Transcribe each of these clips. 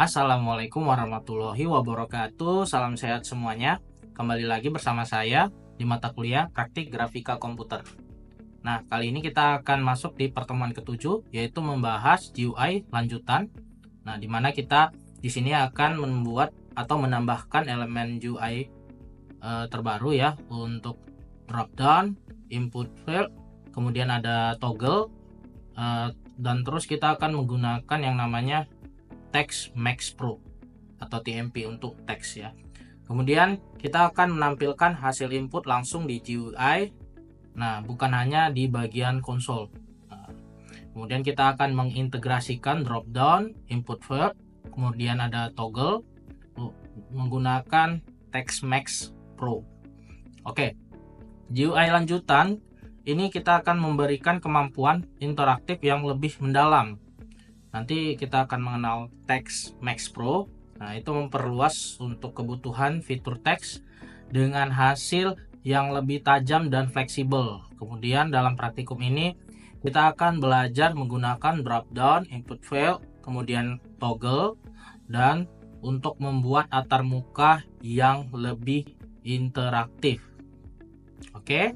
Assalamualaikum warahmatullahi wabarakatuh. Salam sehat semuanya. Kembali lagi bersama saya di mata kuliah Praktik Grafika Komputer. Nah, kali ini kita akan masuk di pertemuan ketujuh, yaitu membahas GUI lanjutan. Nah, di mana kita di sini akan membuat atau menambahkan elemen GUI terbaru ya, untuk drop down, input field, kemudian ada toggle, dan terus kita akan menggunakan yang namanya Text Max Pro atau TMP untuk teks ya. Kemudian kita akan menampilkan hasil input langsung di GUI. Nah, bukan hanya di bagian konsol. Nah, kemudian kita akan mengintegrasikan drop down, input field, kemudian ada toggle menggunakan Text Max Pro. Oke, GUI lanjutan ini kita akan memberikan kemampuan interaktif yang lebih mendalam. Nanti kita akan mengenal Text Max Pro. Nah, itu memperluas untuk kebutuhan fitur teks dengan hasil yang lebih tajam dan fleksibel. Kemudian dalam praktikum ini kita akan belajar menggunakan drop down, input field, kemudian toggle, dan untuk membuat antarmuka yang lebih interaktif. Oke,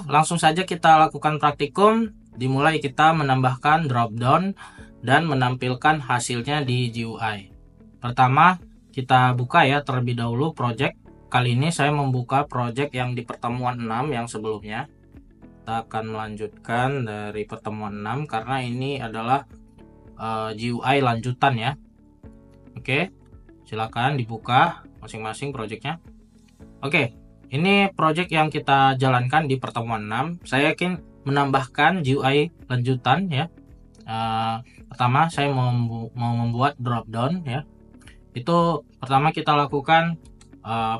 langsung saja kita lakukan praktikum. Dimulai kita menambahkan drop down dan menampilkan hasilnya di GUI. Pertama, kita buka ya terlebih dahulu project. Kali ini saya membuka project yang di pertemuan 6 yang sebelumnya. Kita akan melanjutkan dari pertemuan 6 karena ini adalah GUI lanjutan ya. Oke, silakan dibuka masing-masing projectnya. Oke, ini project yang kita jalankan di pertemuan 6. Saya yakin menambahkan GUI lanjutan ya. Pertama saya mau membuat drop down ya. Itu pertama kita lakukan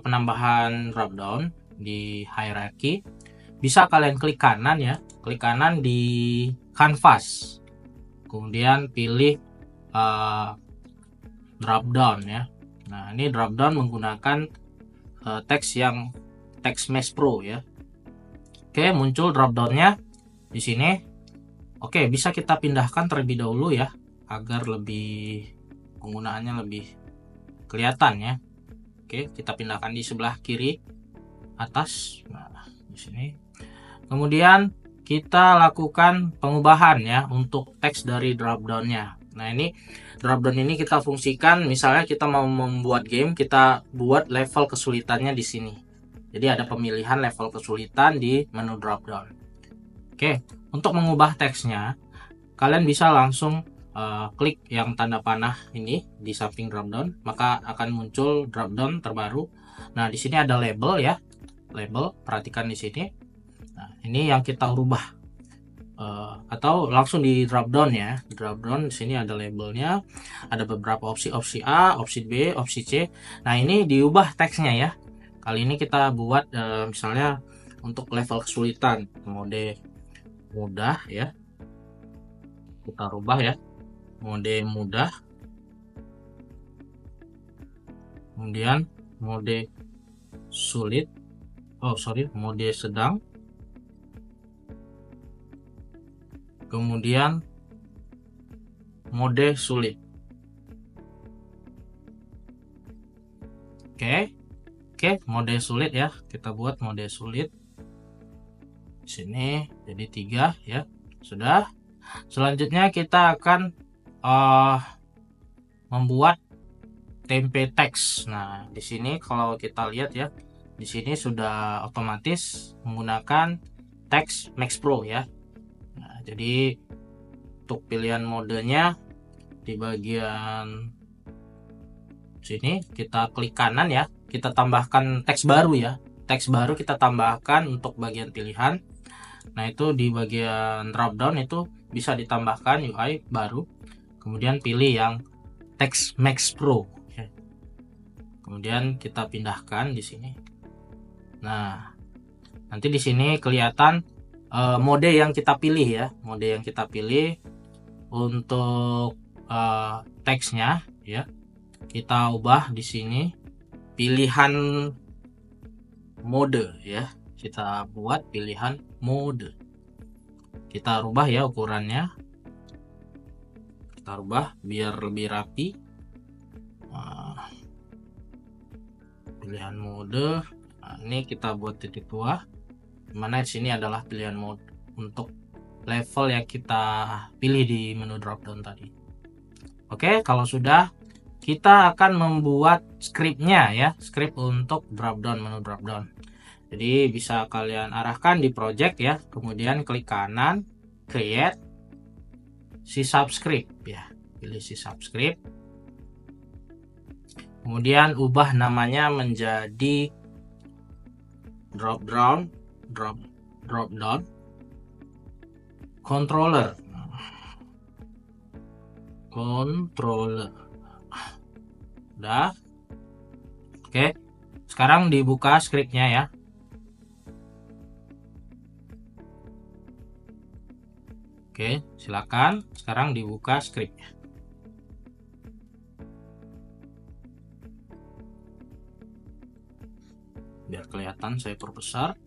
penambahan drop down di hierarchy. Bisa kalian klik kanan ya, klik kanan di canvas, kemudian pilih drop down ya. Nah, ini drop down menggunakan teks yang Text Max Pro ya. Oke, muncul drop downnya di sini. Oke, bisa kita pindahkan terlebih dahulu ya agar lebih penggunaannya lebih kelihatan ya. Oke, kita pindahkan di sebelah kiri atas. Nah, di sini. Kemudian kita lakukan pengubahan ya untuk teks dari drop downnya. Nah, ini drop down ini kita fungsikan misalnya kita mau membuat game, kita buat level kesulitannya di sini. Jadi ada pemilihan level kesulitan di menu drop down. Oke, untuk mengubah teksnya, kalian bisa langsung klik yang tanda panah ini di samping drop down, maka akan muncul drop down terbaru. Nah, di sini ada label ya, label. Perhatikan di sini. Nah, ini yang kita rubah, atau langsung di drop down ya. Drop down di sini ada labelnya, ada beberapa opsi A, opsi B, opsi C. Nah, ini diubah teksnya ya. Kali ini kita buat misalnya untuk level kesulitan mode mudah ya, kita rubah ya, mode mudah, kemudian mode sulit, mode sedang, kemudian mode sulit. Oke, mode sulit ya, kita buat mode sulit di sini jadi 3 ya. Sudah. Selanjutnya kita akan membuat template teks. Nah, di sini kalau kita lihat ya, di sini sudah otomatis menggunakan Text Max Pro ya. Nah, jadi untuk pilihan modenya di bagian sini kita klik kanan ya, kita tambahkan teks baru ya. Teks baru kita tambahkan untuk bagian pilihan. Nah, itu di bagian drop down itu bisa ditambahkan UI baru. Kemudian pilih yang Text Max Pro. Kemudian kita pindahkan di sini. Nah, nanti di sini kelihatan mode yang kita pilih ya. Mode yang kita pilih untuk teksnya ya. Kita ubah di sini pilihan mode ya. Kita buat pilihan mode. Kita rubah ya ukurannya. kita rubah biar lebih rapi. Nah, pilihan mode, nah, ini kita buat titik 2, dimana di sini adalah pilihan mode untuk level yang kita pilih di menu dropdown tadi. Oke, kalau sudah, kita akan membuat scriptnya ya, script untuk dropdown, menu dropdown. Jadi bisa kalian arahkan di project ya, kemudian klik kanan, create, si subscript ya, pilih si subscript, kemudian ubah namanya menjadi dropdown controller. Udah. Oke, sekarang dibuka scriptnya ya. Oke, silakan sekarang dibuka scriptnya. Biar kelihatan saya perbesar.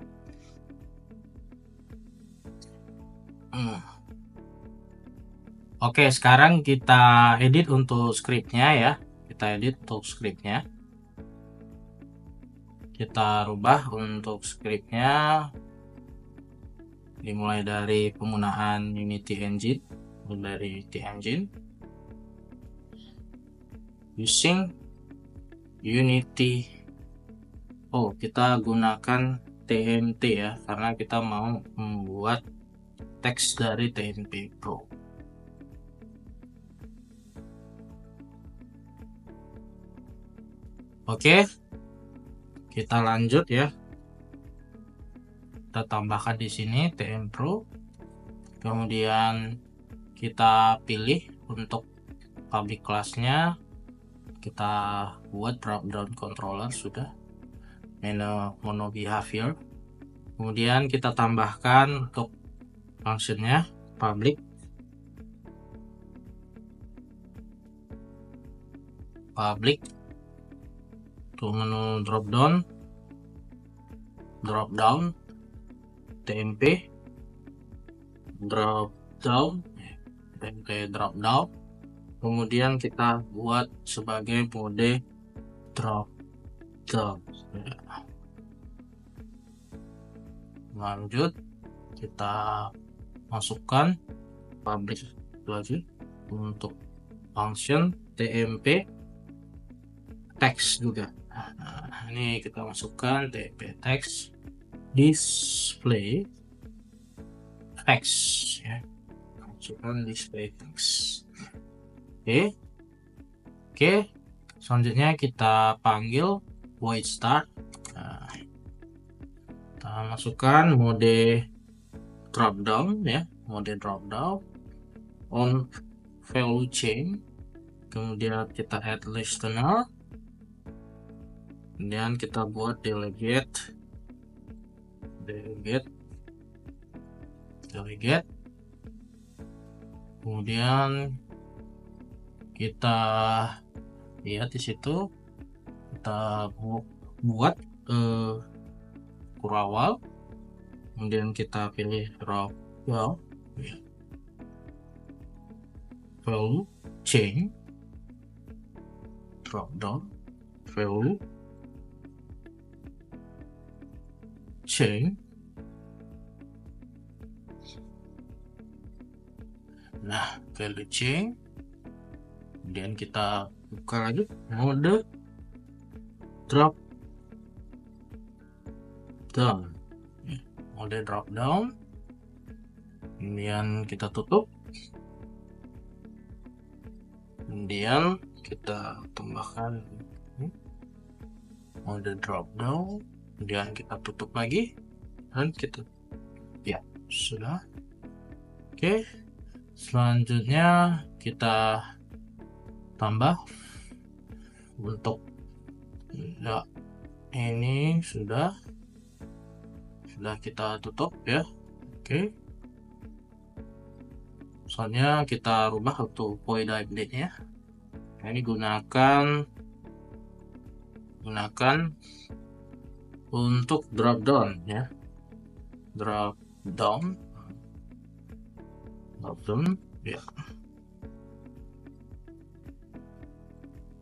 Oke, sekarang kita edit untuk scriptnya ya. Kita edit untuk scriptnya. Kita rubah untuk scriptnya. Dimulai dari penggunaan Unity Engine, dari Unity Engine, using Unity. Oh, kita gunakan TMP ya, karena kita mau membuat teks dari TMP Pro. Oke, kita lanjut ya. Kita tambahkan di sini TM Pro, kemudian kita pilih untuk public class-nya, kita buat drop-down controller sudah, menu mono behavior, kemudian kita tambahkan untuk functionnya public untuk menu drop-down TMP drop-down, kemudian kita buat sebagai mode drop-down. Lanjut, kita masukkan public lagi untuk function TMP text juga. Nah, ini kita masukkan TMP text display text ya, masukkan display text. Oke, selanjutnya kita panggil void start. Nah, kita masukkan mode dropdown ya, mode dropdown on value chain, kemudian kita add listener, kemudian kita buat delegate, kemudian kita lihat di situ, kita buat kurawal, kemudian kita pilih dropdown value chain, dropdown value chain. Nah, value chain, kemudian kita buka lagi mode drop down, kemudian kita tutup, kemudian kita tambahkan mode drop down, kemudian kita tutup lagi, dan kita ya sudah. Oke, selanjutnya kita tambah untuk ya, ini sudah kita tutup ya. Oke, soalnya kita rubah untuk void update nya. Nah, ini gunakan untuk drop down ya, drop down ya.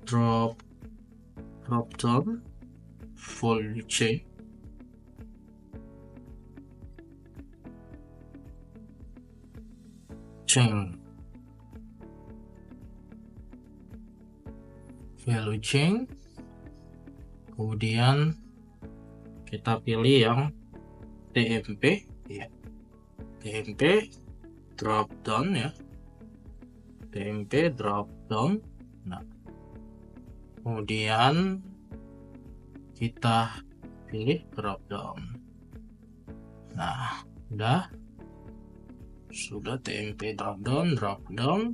drop down value chain, value chain, kemudian kita pilih yang TMP ya, TMP drop down ya, TMP drop down. Nah, kemudian kita pilih drop down. Nah, sudah TMP drop down.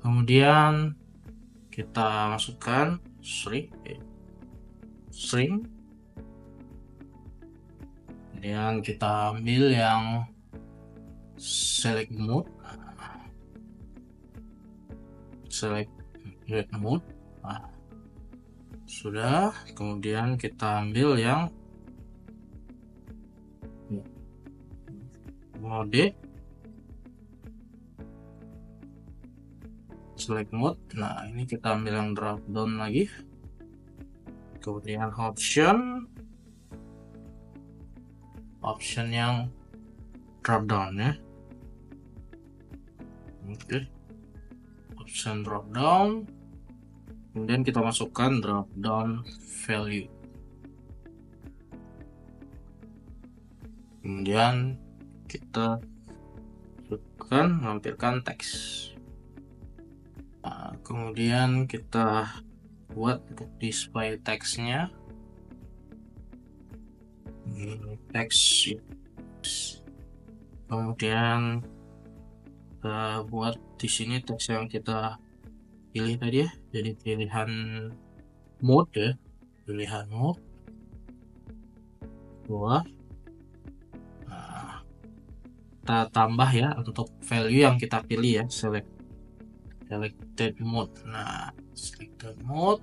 Kemudian kita masukkan string, kemudian kita ambil yang select mode. Nah, sudah, kemudian kita ambil yang mode select mode. Nah, ini kita ambil yang drop down lagi, kemudian option yang drop down ya. Oke, option drop down, kemudian kita masukkan drop down value, kemudian kita lampirkan teks. Nah, kemudian kita buat untuk display teksnya, teks, kemudian kita buat di sini teks yang kita pilih tadi ya, jadi pilihan mode ya, pilihan mode bawah. Nah, kita tambah ya untuk value yang kita pilih ya, selected mode. Nah, selected mode,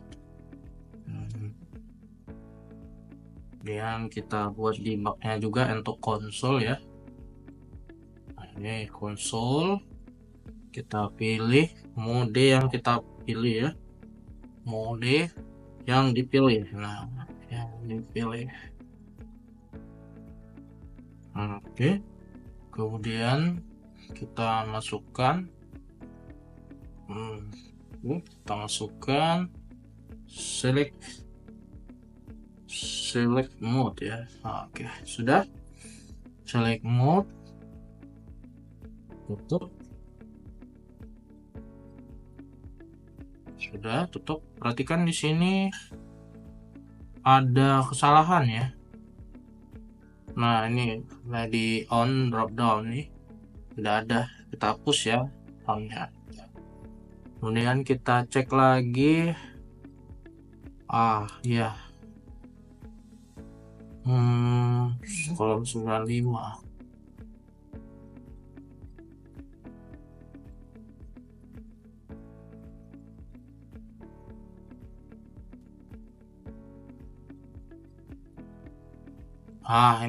kemudian kita buat debugnya juga untuk konsol ya. Nah, ini konsol, kita pilih mode yang kita pilih ya, mode yang dipilih. Nah, yang dipilih. Oke, kemudian kita masukkan select mode ya. Oke, sudah select mode, tutup. Sudah, tutup. Perhatikan di sini ada kesalahan ya. Nah, ini di on drop down nih tidak ada, kita hapus ya onnya. Kemudian kita cek lagi, ya, kolom 95.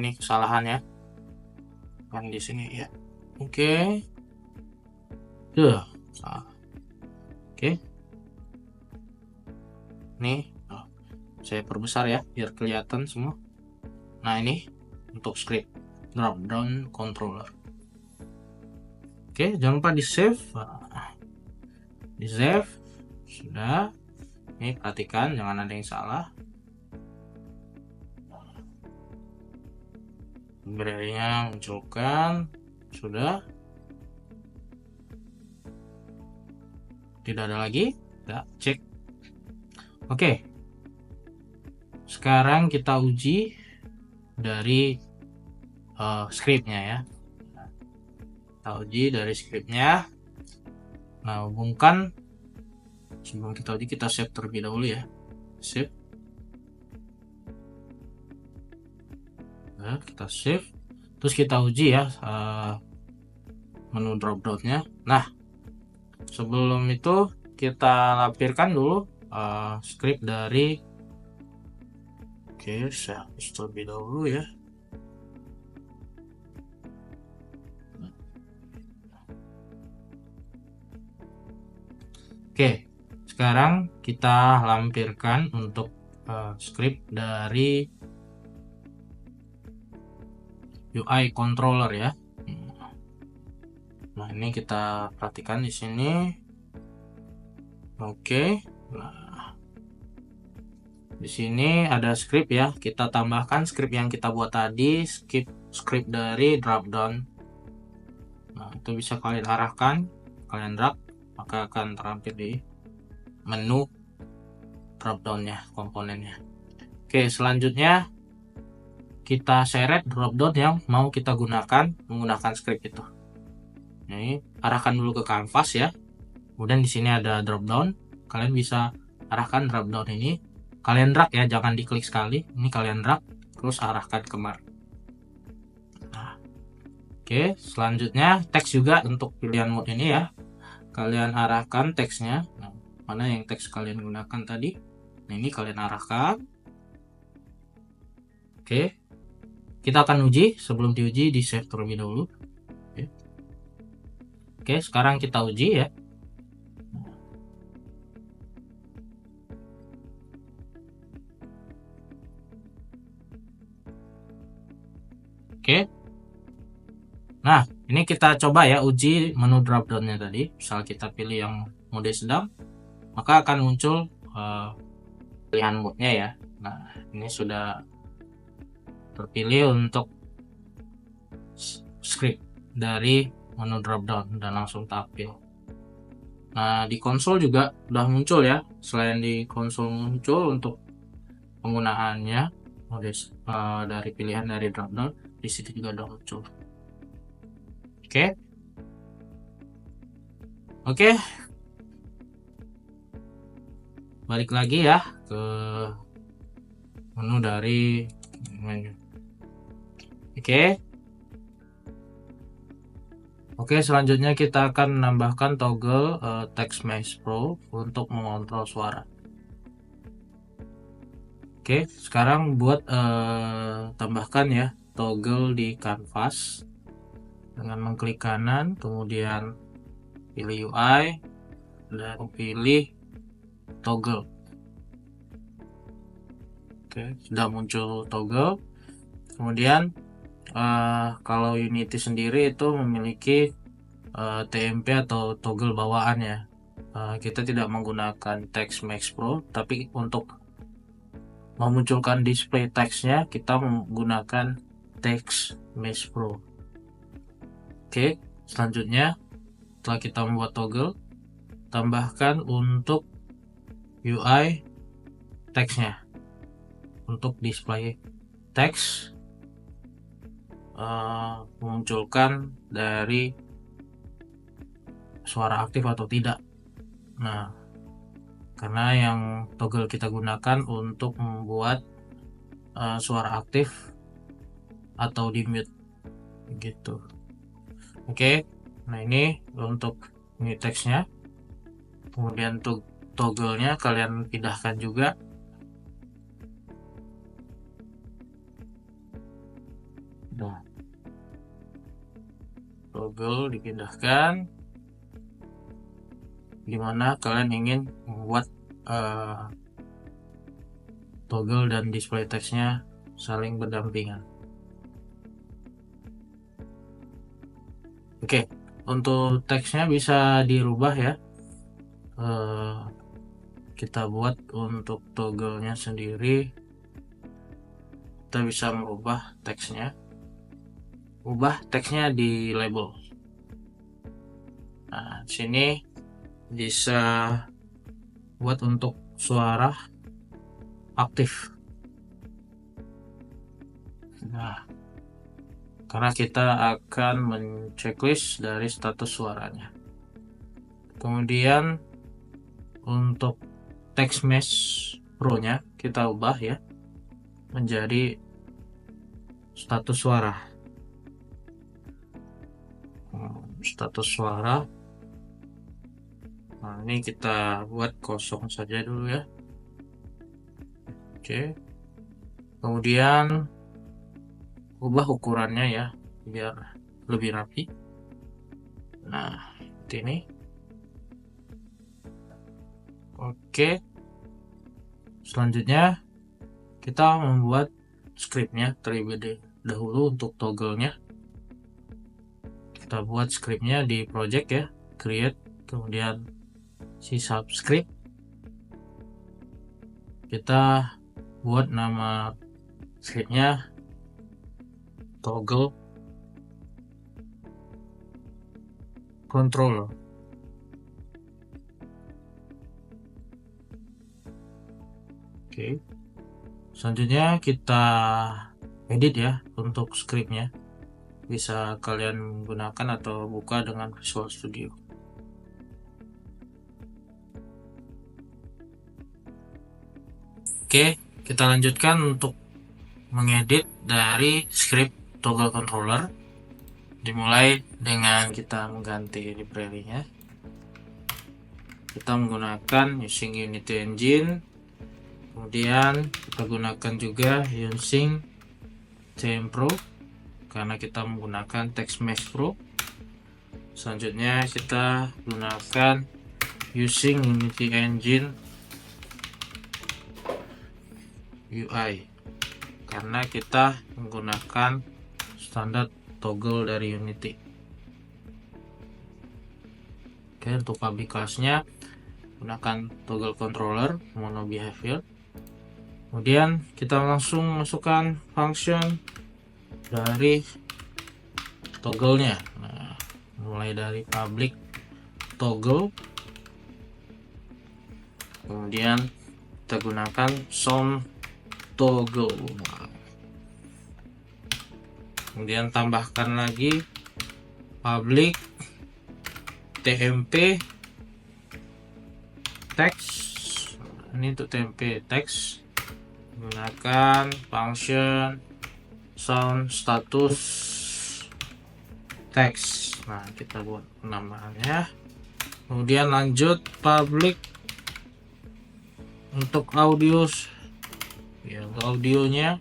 Ini kesalahannya kan di sini ya. Oke. Oke. Nih, saya perbesar ya biar kelihatan semua. Nah, ini untuk script drop down controller. Oke, jangan lupa di save. Di save. Sudah. Ini perhatikan jangan ada yang salah. Library-nya munculkan. Sudah. Tidak ada lagi. Kita cek. Oke. Sekarang kita uji dari scriptnya ya. Kita uji dari scriptnya. Nah, hubungkan. Sebelum kita uji, kita save terlebih dahulu ya. Save. Nah, kita save. Terus kita uji ya menu drop down-nya. Nah, sebelum itu kita lampirkan dulu script dari. Oke, saya hapus terlebih dahulu ya. Oke, Sekarang kita lampirkan untuk script dari UI controller ya. Nah, ini kita perhatikan di sini. Oke. Nah, di sini ada script ya. Kita tambahkan script yang kita buat tadi, script dari dropdown. Nah, itu bisa kalian arahkan, kalian drag, maka akan terampil di menu dropdownnya, komponennya. Oke, selanjutnya kita seret dropdown yang mau kita gunakan menggunakan script itu. Ini arahkan dulu ke kanvas ya. Kemudian di sini ada dropdown. Kalian bisa arahkan dropdown ini. Kalian drag ya, jangan diklik sekali. Ini kalian drag, terus arahkan kemari. Nah, oke, selanjutnya teks juga untuk pilihan mode ini ya. Kalian arahkan teksnya. Nah, mana yang teks kalian gunakan tadi? Nah, ini kalian arahkan. Oke, kita akan uji. Sebelum diuji, di save terlebih dahulu. Oke, sekarang kita uji ya. Oke. Nah, ini kita coba ya uji menu dropdownnya tadi. Misal kita pilih yang mode sedang, maka akan muncul pilihan mode-nya ya. Nah, ini sudah terpilih untuk script dari menu dropdown dan langsung tampil. Nah, di konsol juga udah muncul ya. Selain di konsol muncul untuk penggunaannya mode dari pilihan dari dropdown, di situ juga udah muncul. Oke. Oke. Balik lagi ya ke menu dari menu. Oke, selanjutnya kita akan menambahkan toggle Text Mesh Pro untuk mengontrol suara. Oke, sekarang buat tambahkan ya toggle di kanvas dengan mengklik kanan, kemudian pilih UI dan pilih toggle. Oke, sudah muncul toggle. Kemudian kalau Unity sendiri itu memiliki TMP atau toggle bawaan ya. Kita tidak menggunakan Text Mesh Pro, tapi untuk memunculkan display teksnya kita menggunakan Text Mesh Pro. Oke, selanjutnya setelah kita membuat toggle, tambahkan untuk UI teksnya. Untuk display teks memunculkan dari suara aktif atau tidak. Nah, karena yang toggle kita gunakan untuk membuat suara aktif atau di mute gitu. Oke, nah ini untuk ini teksnya. Kemudian untuk toggle-nya kalian pindahkan juga. Nah, toggle dipindahkan dimana kalian ingin membuat toggle dan display teksnya saling berdampingan. Oke, untuk teksnya bisa dirubah ya. Kita buat untuk toggle-nya sendiri, kita bisa merubah teksnya. Ubah teksnya di label. Nah, sini bisa buat untuk suara aktif. Nah, karena kita akan men-checklist dari status suaranya. Kemudian untuk Text Mesh Pro nya kita ubah ya menjadi status suara. Status suara. Nah, ini kita buat kosong saja dulu ya. Oke. Kemudian ubah ukurannya ya biar lebih rapi. Nah, seperti ini. Oke, selanjutnya kita membuat scriptnya terlebih dahulu. Untuk toggle-nya kita buat scriptnya di project ya, create, kemudian si subscript, kita buat nama scriptnya toggle controller. Oke, selanjutnya kita edit ya untuk scriptnya. Bisa kalian gunakan atau buka dengan Visual Studio. Oke, kita lanjutkan untuk mengedit dari script toggle controller. Dimulai dengan kita mengganti library-nya. Kita menggunakan using Unity Engine, kemudian kita gunakan juga using TM Pro karena kita menggunakan TextMesh Pro. Selanjutnya kita gunakan using Unity Engine UI karena kita menggunakan standar toggle dari Unity. Oke, untuk public class-nya gunakan toggle controller mono behavior. Kemudian kita langsung masukkan function dari toggle-nya. Nah, mulai dari public toggle, kemudian kita gunakan sound toggle. Kemudian tambahkan lagi public tmp text. Ini untuk tmp text, gunakan function sound status text. Nah, kita buat penambahannya. Kemudian lanjut public untuk audio ya, untuk audionya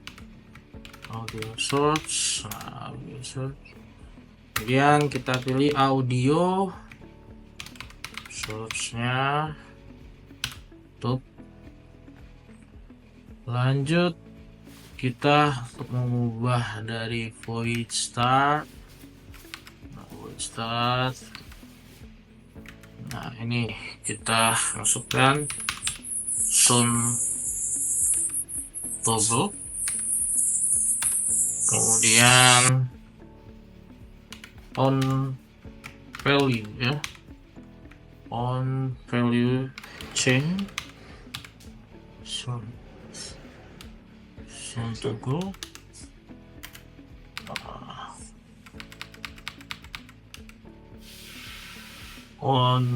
audio source. Nah, audio source. Kemudian kita pilih audio source-nya tutup. Lanjut kita untuk mengubah dari void start. Nah, ini kita masukkan sound toggle, kemudian on value ya, on value change sound toggle. On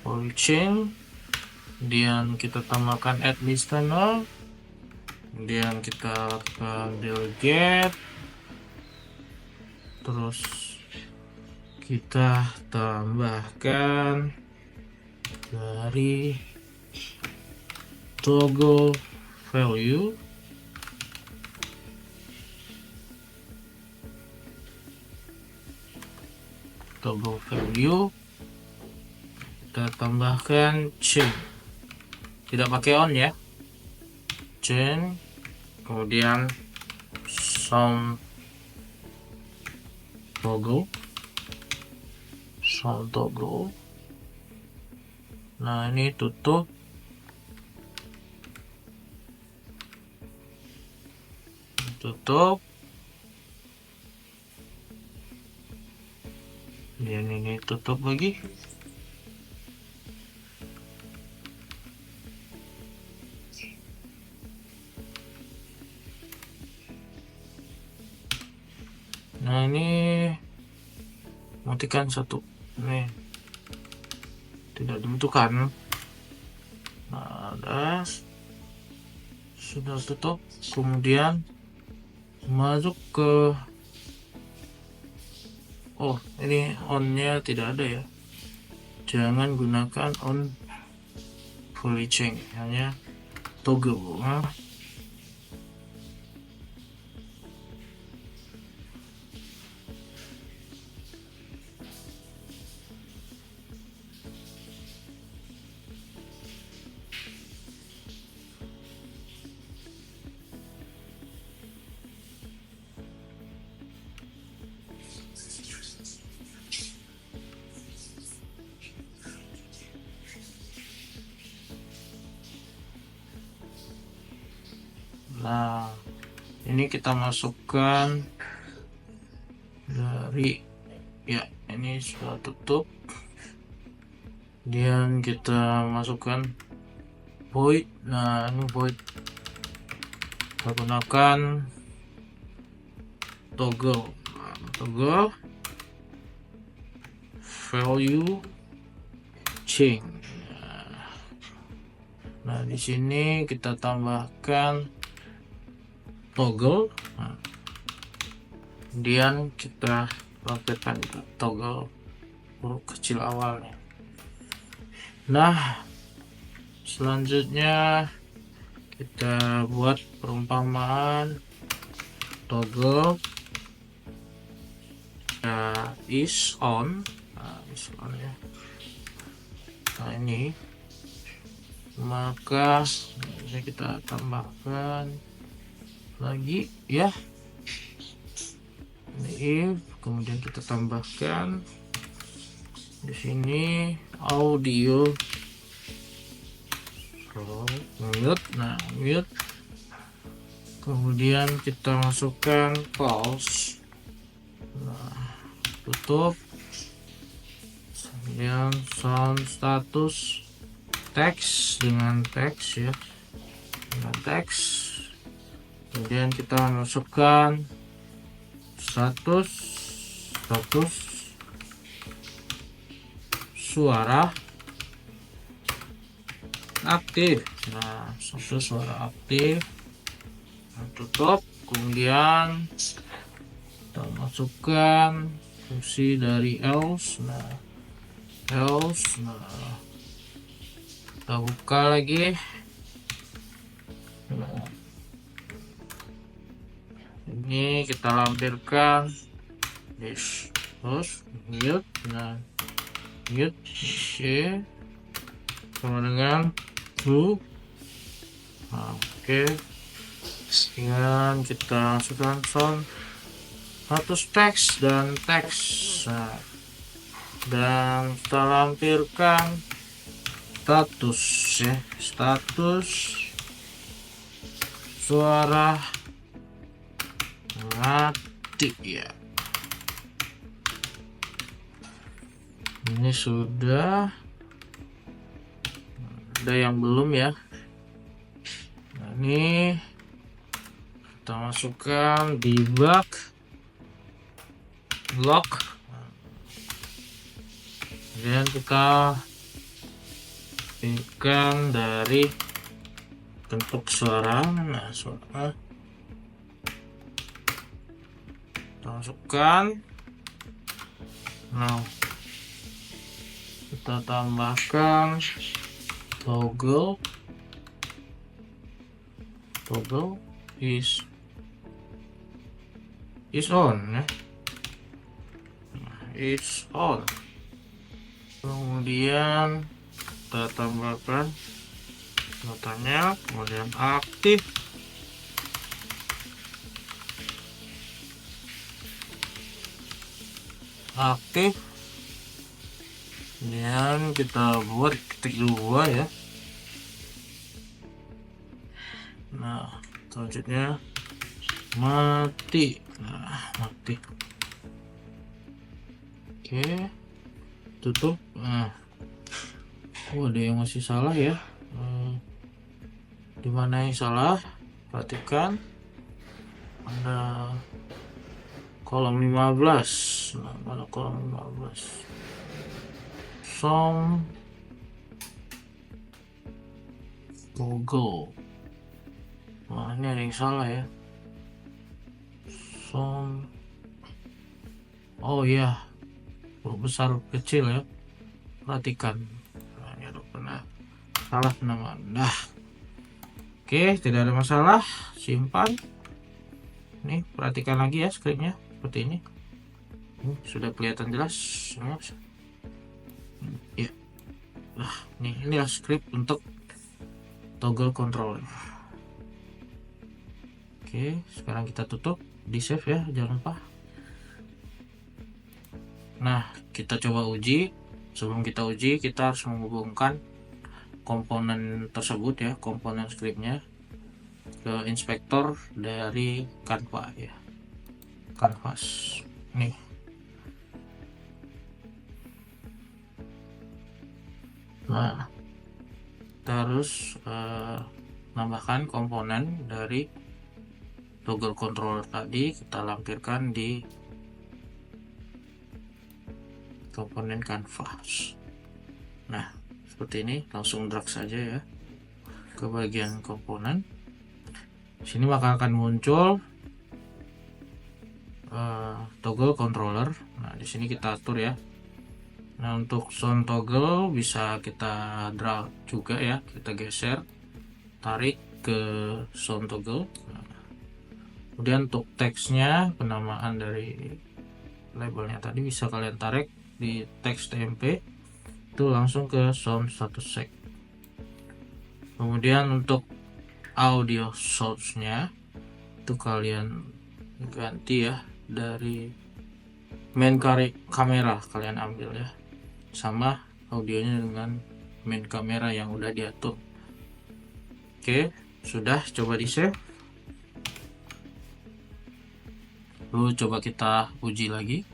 origin, kemudian kita tambahkan add listener, kemudian kita lakukan delegate, terus kita tambahkan dari toggle value kita tambahkan chain, tidak pakai on ya, chain, kemudian sound toggle. Nah, ini tutup. Dan ini tutup lagi. Nah, ini matikan satu. Nih, tidak dibutuhkan. Nah, sudah tutup. Kemudian masuk ke ini on-nya tidak ada ya. Jangan gunakan on fully change, hanya toggle. Nah, ini kita masukkan dari, ya ini sudah tutup. Kemudian kita masukkan void. Nah, ini void, kita gunakan toggle. Toggle value change. Nah, di sini kita tambahkan toggle. Nah, kemudian kita lampirkan toggle huruf kecil awalnya. Nah, selanjutnya kita buat perumpamaan toggle is on. Nah, is on ya. Nah, ini maka ini kita tambahkan lagi ya, ini if, kemudian kita tambahkan di sini audio mute. Nah, mute, kemudian kita masukkan pause. Nah, tutup, kemudian sound status teks dengan teks ya, dengan teks. Kemudian kita masukkan status suara aktif. Nah, status suara aktif. Nah, tutup, kemudian kita masukkan fungsi dari else. Nah, else, nah kita buka lagi. Nah, ini kita lampirkan this terus mute. Nah, mute oke, sama dengan true. Nah, oke. Kemudian kita masukkan sound status teks dan teks. Nah, dan kita lampirkan status ya, status suara mati ya. Ini sudah, ada yang belum ya. Nah, ini kita masukkan debug lock. Kemudian kita pilihkan dari bentuk suara. Nah, suara kita masukkan. Nah, kita tambahkan toggle is on ya. It's on. Kemudian kita tambahkan notanya, kemudian aktif. Kemudian kita buat ketik 2 ya. Nah, selanjutnya mati. Nah, mati. Oke, tutup. Nah, ada yang masih salah ya. Dimana yang salah? Perhatikan, ada kolom 15. Nah, mana kolom 15? Song toggle. Nah, ini ada yang salah ya. Song, oh ya, huruf besar kecil ya. Perhatikan. Nah, ini ada pernah salah penamaan. Nah, oke, tidak ada masalah. Simpan. Nih, perhatikan lagi ya skripnya seperti ini. Ini sudah kelihatan jelas semua. Ya. Nah, inilah skrip untuk toggle control. Oke, sekarang kita tutup, di save ya, jangan lupa. Nah, kita coba uji. Sebelum kita uji, kita harus menghubungkan komponen tersebut ya, komponen skripnya. ke inspektor dari Canva ya, Canvas nih. Nah, terus nambahkan komponen dari toggle controller tadi, kita lampirkan di komponen Canvas. Nah, seperti ini, langsung drag saja ya ke bagian komponen. Sini maka akan muncul toggle controller. Nah, di sini kita atur ya. Nah, untuk sound toggle bisa kita drag juga ya, kita geser, tarik ke sound toggle. Nah, kemudian untuk teksnya, penamaan dari labelnya tadi bisa kalian tarik di teks TMP itu langsung ke sound status check. Kemudian untuk audio source-nya itu kalian ganti ya, dari main kamera kalian ambil ya, sama audionya dengan main kamera yang udah diatur. Oke, sudah, coba di save. Lalu coba kita uji lagi.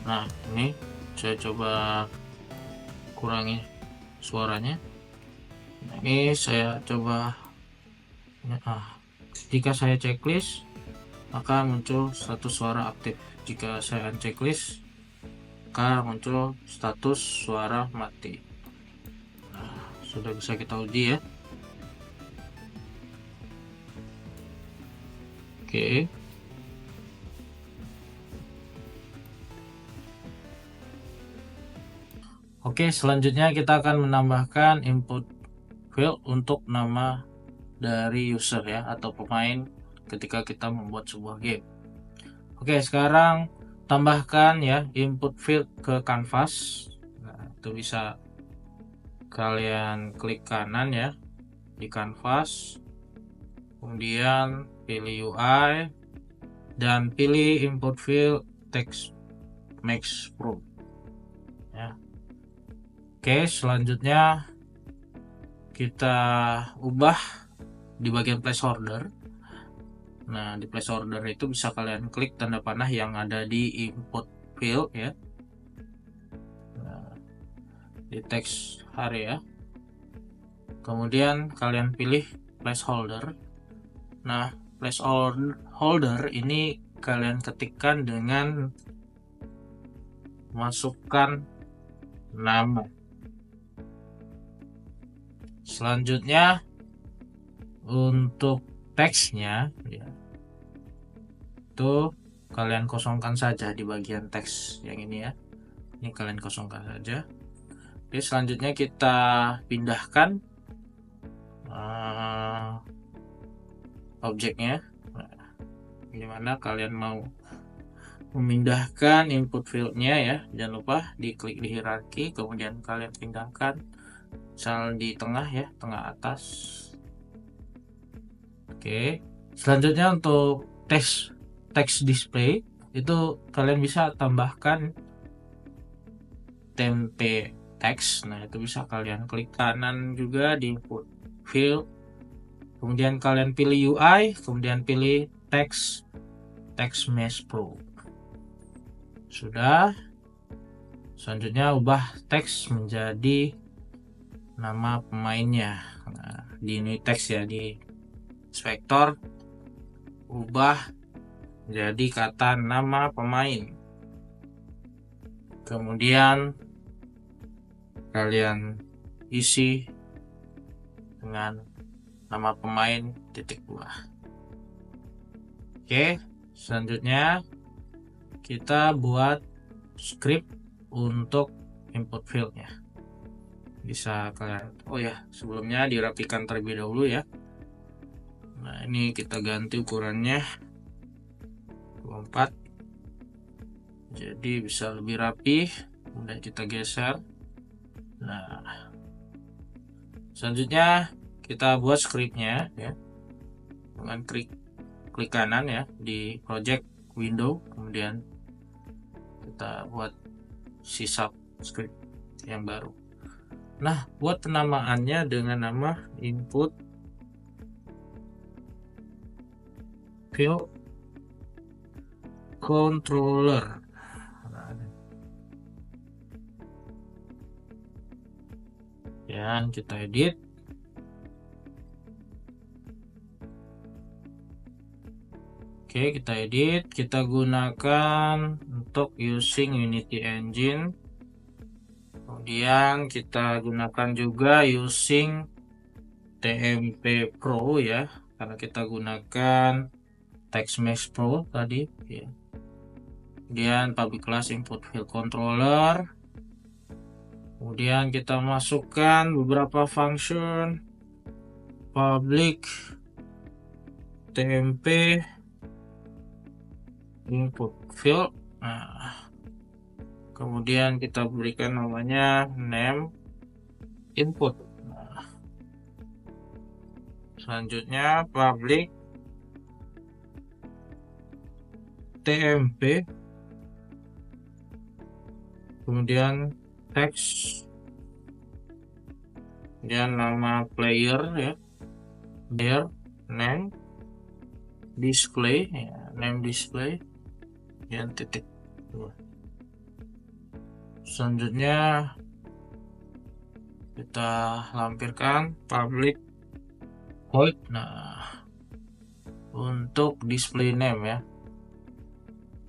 Nah, ini saya coba kurangi suaranya. Nah, ini saya coba jika saya checklist maka muncul status suara aktif. Jika saya unchecklist maka muncul status suara mati. Nah, sudah bisa kita uji ya. Oke. Oke, selanjutnya kita akan menambahkan input field untuk nama dari user ya, atau pemain ketika kita membuat sebuah game. Oke, sekarang tambahkan ya input field ke canvas. Nah, itu bisa kalian klik kanan ya di canvas, kemudian pilih UI dan pilih input field text max pro ya. Oke, selanjutnya kita ubah di bagian placeholder. Nah, di placeholder itu bisa kalian klik tanda panah yang ada di input field ya. Nah, di text area. Kemudian kalian pilih placeholder. Nah, placeholder ini kalian ketikkan dengan masukkan nama. Selanjutnya untuk teksnya ya, itu kalian kosongkan saja di bagian teks yang ini ya. Ini kalian kosongkan saja. Oke, selanjutnya kita pindahkan objeknya. Nah, gimana kalian mau memindahkan input fieldnya ya, jangan lupa diklik di hierarki, kemudian kalian pindahkan misal di tengah ya, tengah atas. Oke, selanjutnya untuk text display itu kalian bisa tambahkan tempe text. Nah, itu bisa kalian klik kanan juga di input field, kemudian kalian pilih UI, kemudian pilih text mesh pro. Sudah. Selanjutnya ubah teks menjadi nama pemainnya. Nah, di ini teks ya, di inspektor ubah jadi kata nama pemain. Kemudian kalian isi dengan nama pemain titik 2. Oke, selanjutnya kita buat script untuk input fieldnya. Bisa kalian, oh ya, sebelumnya dirapikan terlebih dahulu ya. Nah, ini kita ganti ukurannya 24. jadi bisa lebih rapi. Kemudian kita geser. Nah, selanjutnya kita buat scriptnya ya, dengan klik kanan ya di project window, kemudian kita buat C# script yang baru. Nah, buat penamaannya dengan nama input field controller. Dan kita edit. Oke, kita edit. Kita gunakan untuk using Unity Engine. Kemudian kita gunakan juga using TMP Pro ya, karena kita gunakan TextMesh Pro tadi ya. Kemudian public class input field controller. Kemudian kita masukkan beberapa function public TMP input field. Nah, kemudian kita berikan namanya name input. Nah, selanjutnya public TMP, kemudian text, kemudian nama player ya, player name display ya, name display, dan titik. Selanjutnya kita lampirkan public void. Nah, untuk display name ya,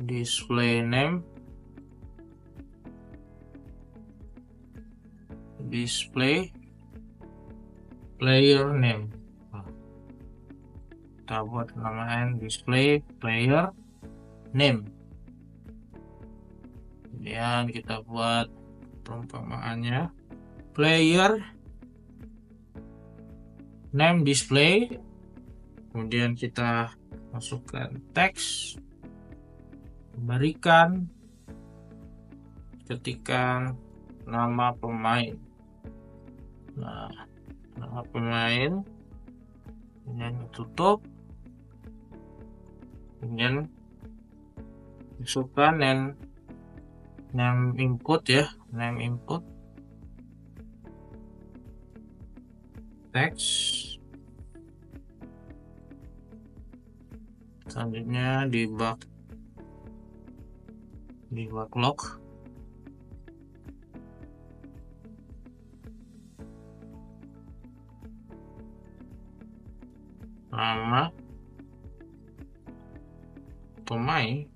display name, display player name. Kita buat namanya display player name. Kemudian kita buat perumpamaannya player name display. Kemudian kita masukkan teks, berikan ketikkan nama pemain. Nah, nama pemain, kemudian tutup, kemudian masukkan name input ya, name input teks. Selanjutnya di backlog nama pemain,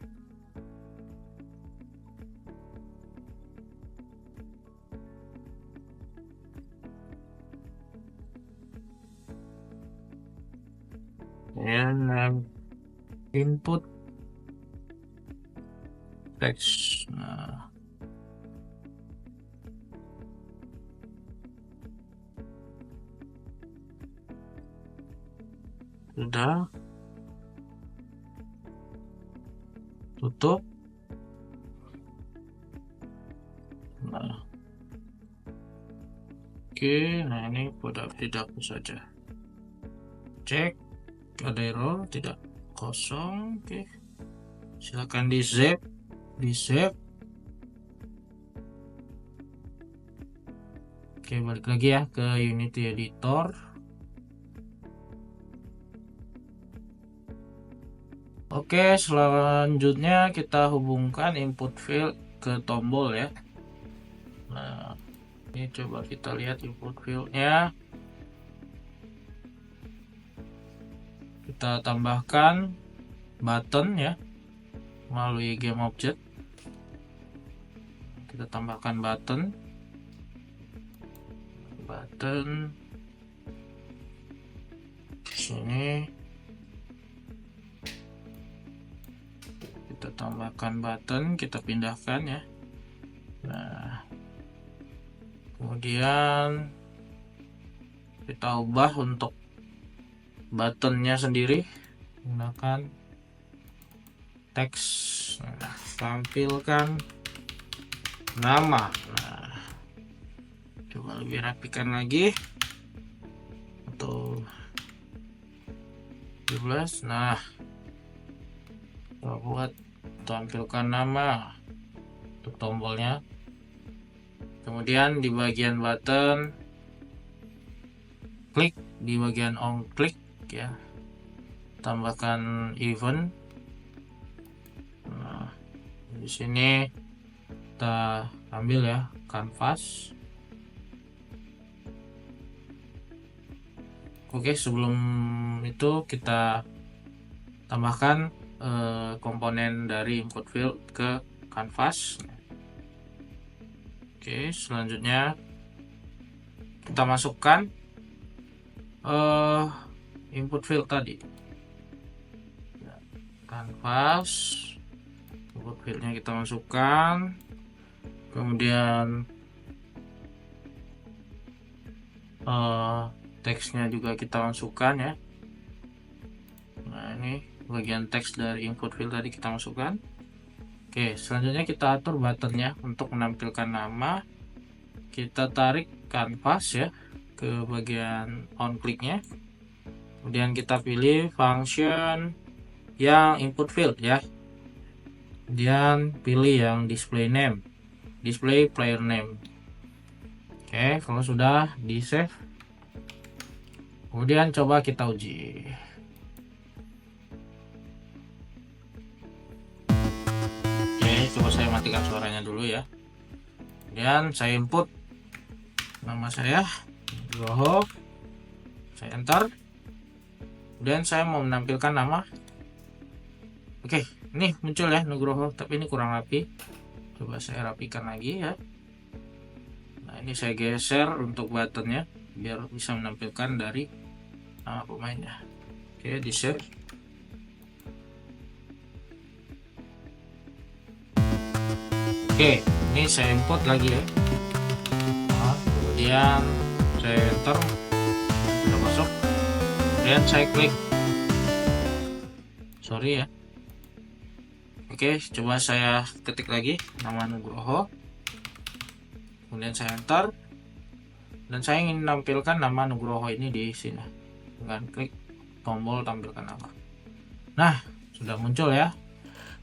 dan input teks. Nah, sudah, tutup. Nah, oke, nah ini pada tidak saja, cek ada error tidak kosong. Oke, silakan di save. Oke, balik lagi ya ke Unity Editor. Oke, selanjutnya kita hubungkan input field ke tombol ya. Nah, ini coba kita lihat input fieldnya. Kita tambahkan button ya melalui game object. Kita tambahkan button sini, kita tambahkan button, kita pindahkan ya. Nah, kemudian kita ubah untuk buttonnya sendiri, gunakan teks. Nah, tampilkan nama. Nah, coba lebih rapikan lagi atau 17. Nah, kita buat tampilkan nama untuk tombolnya. Kemudian di bagian button klik, di bagian on klik ya, tambahkan event. Nah, di sini kita ambil ya kanvas. Oke, sebelum itu kita tambahkan komponen dari input field ke kanvas. Oke, selanjutnya kita masukkan input field tadi, kanvas, input fieldnya kita masukkan, kemudian teksnya juga kita masukkan ya. Nah, ini bagian teks dari input field tadi kita masukkan. Oke, selanjutnya kita atur buttonnya untuk menampilkan nama. Kita tarik kanvas ya ke bagian on clicknya, kemudian kita pilih function yang input field ya, kemudian pilih yang display name, display player name. Oke, kalau sudah di save, kemudian coba kita uji. Oke, coba saya matikan suaranya dulu ya. Kemudian saya input nama saya Nugroho, saya enter, kemudian saya mau menampilkan nama. Oke, ini muncul ya Nugroho, tapi ini kurang rapi. Coba saya rapikan lagi ya. Nah, ini saya geser untuk buttonnya biar bisa menampilkan dari nama pemainnya. Oke, di save. Oke, ini saya input lagi ya. Nah, kemudian saya enter, sudah masuk. Kemudian saya klik. Sorry ya. Oke, coba saya ketik lagi nama Nugroho. Kemudian saya enter. Dan saya ingin menampilkan nama Nugroho ini di sini. Dengan klik tombol tampilkan nama. Nah, sudah muncul ya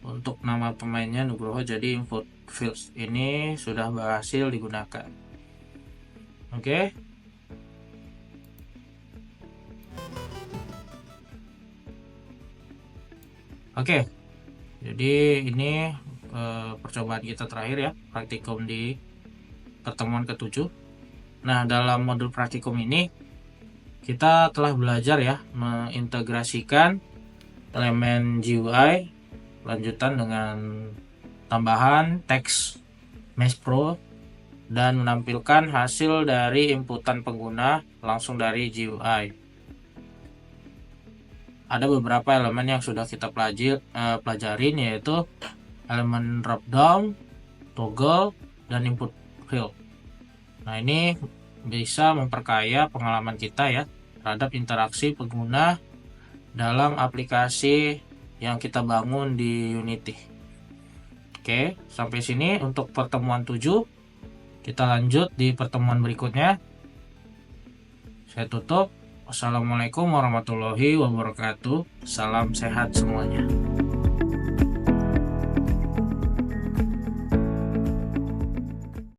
untuk nama pemainnya Nugroho. Jadi input fields ini sudah berhasil digunakan. Oke. Oke. Jadi ini percobaan kita terakhir ya, praktikum di pertemuan ke-7. Nah, dalam modul praktikum ini kita telah belajar ya mengintegrasikan elemen GUI lanjutan dengan tambahan teks Mesh Pro dan menampilkan hasil dari inputan pengguna langsung dari GUI. Ada beberapa elemen yang sudah kita pelajarin, yaitu elemen drop down, toggle, dan input field. Nah, ini bisa memperkaya pengalaman kita ya terhadap interaksi pengguna dalam aplikasi yang kita bangun di Unity. Oke, sampai sini untuk pertemuan 7. Kita lanjut di pertemuan berikutnya. Saya tutup. Wassalamualaikum warahmatullahi wabarakatuh. Salam sehat semuanya.